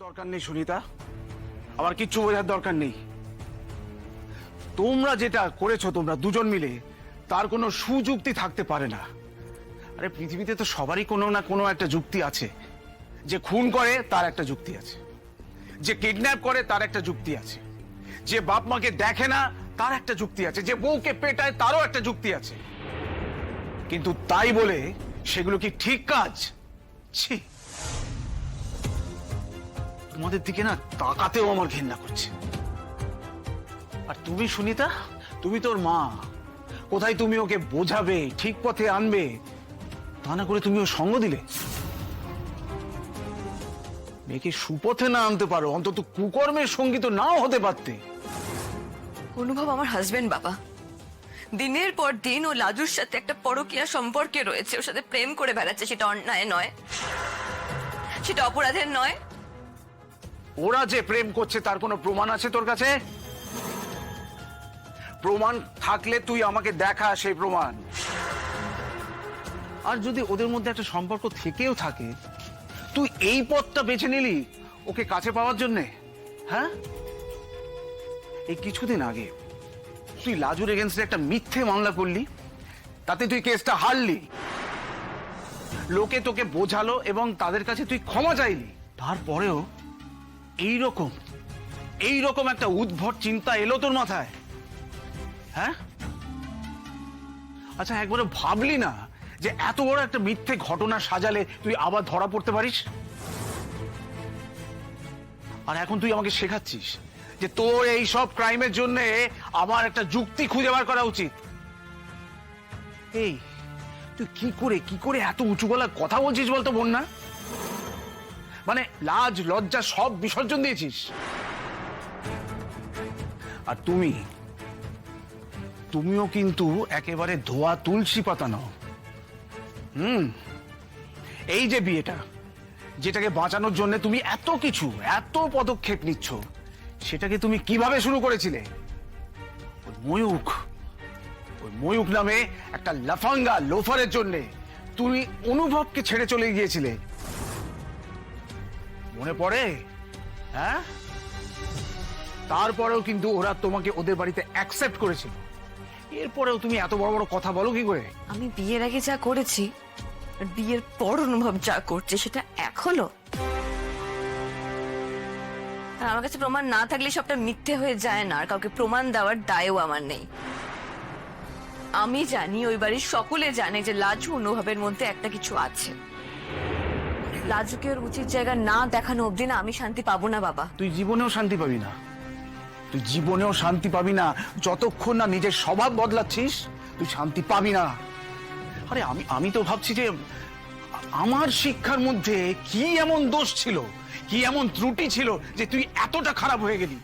দরকার নেই সুনিতা, আমার কিচ্ছু বোঝার দরকার নেই। তোমরা যেটা করেছো তোমরা দুজন মিলে, তার কোনো সুযুক্তি থাকতে পারে না। আরে পৃথিবীতে তো সবারই কোনো না কোনো একটা যুক্তি আছে। যে খুন করে তার একটা যুক্তি আছে, যে কিডন্যাপ করে তার একটা যুক্তি আছে, যে বাপ মাকে দেখে না তার একটা যুক্তি আছে, যে বউকে পেটায় তারও একটা যুক্তি আছে। কিন্তু তাই বলে সেগুলো কি ঠিক কাজ? ছি, তোমাদের দিকে না তাকাতেও আমার ঘৃণা করছে। আর তুমি সুনিতা, তুমি তোর মা, কোথায় তুমি ওকে বোঝাবে, ঠিক পথে আনবে, তা না করে তুমি ও সঙ্গ দিলে। মেয়েকে সুপথে না আনতে পারো, অন্তত কুকর্মের সঙ্গী তো নাও হতে পারতে। অনুভব আমার হাজবেন্ড বাবা, দিনের পর দিন ও লাজুর সাথে একটা পরকীয়া সম্পর্কে রয়েছে, ওর সাথে প্রেম করে বেড়াচ্ছে। সেটা অন্যায় নয়, সেটা অপরাধের নয়। ওরা যে প্রেম করছে তার কোনো প্রমাণ আছে তোর কাছে? প্রমাণ থাকলে তুই আমাকে দেখা সেই প্রমাণ। আর যদি ওদের মধ্যে একটা সম্পর্ক থেকেও থাকে, তুই এই পথটা বেছে নিলি ওকে কাছে পাওয়ার জন্যে? হ্যাঁ, এই কিছুদিন আগে তুই লাজুর এগেন্স্টে একটা মিথ্যে মামলা করলি, তাতে তুই কেসটা হারলি। লোকে তোকে বোঝালো এবং তাদের কাছে তুই ক্ষমা চাইলি। তারপরেও এইরকম একটা উদ্ভট চিন্তা এলো তোর মাথায়? হ্যাঁ, আচ্ছা একবারে ভাবলি না যে এত বড় একটা মিথ্যে ঘটনা সাজালে তুই আবার ধরা পড়তে পারিস? আর এখন তুই আমাকে শেখাচ্ছিস যে তোর এই সব ক্রাইমের জন্য আমার একটা যুক্তি খুঁজে বার করা উচিত। এই তুই কি করে এত উঁচু গলায় কথা বলছিস বলতো বন্যা? মানে লাজ লজ্জা সব বিসর্জন দিয়েছিস। আর তুমিও কিন্তু একেবারে ধোয়া তুলসী পাতা নও। এই যে বিয়েটা, যেটাকে বাঁচানোর জন্য তুমি এত পদক্ষেপ নিচ্ছ, সেটাকে তুমি কিভাবে শুরু করেছিলে? ওই ময়ূক নামে একটা লাফাঙ্গা লোফারের জন্য তুমি অনুভবকে ছেড়ে চলে গিয়েছিলে, মনে পড়ে? হ্যাঁ, তারপরেও কিন্তু ওরা তোমাকে ওদের বাড়িতে অ্যাকসেপ্ট করেছিল। এরপরেও তুমি এত বড় বড় কথা বলো কি করে? আমি বিয়ের আগে যা করেছি আর বিয়ের পর অনুভব যা করছে সেটা এক হলো। আর আমার কাছে প্রমাণ না থাকলে সবটা মিথ্যে হয়ে যায় না, আর কাউকে প্রমাণ দেওয়ার দায়ও আমার নেই। আমি জানি, ওই বাড়ির সকলে জানে যে লাজু অনুভবের মধ্যে একটা কিছু আছে। লাজুকে ওর উচিত জায়গা না দেখানো অব্দি না আমি শান্তি পাবো না বাবা। তুই জীবনেও শান্তি পাবি না, যতক্ষণ না নিজের স্বভাব বদলাচ্ছিস তুই শান্তি পাবি না। আরে আমি তো ভাবছি যে আমার শিক্ষার মধ্যে কি এমন দোষ ছিল, কি এমন ত্রুটি ছিল যে তুই এতটা খারাপ হয়ে গেলি।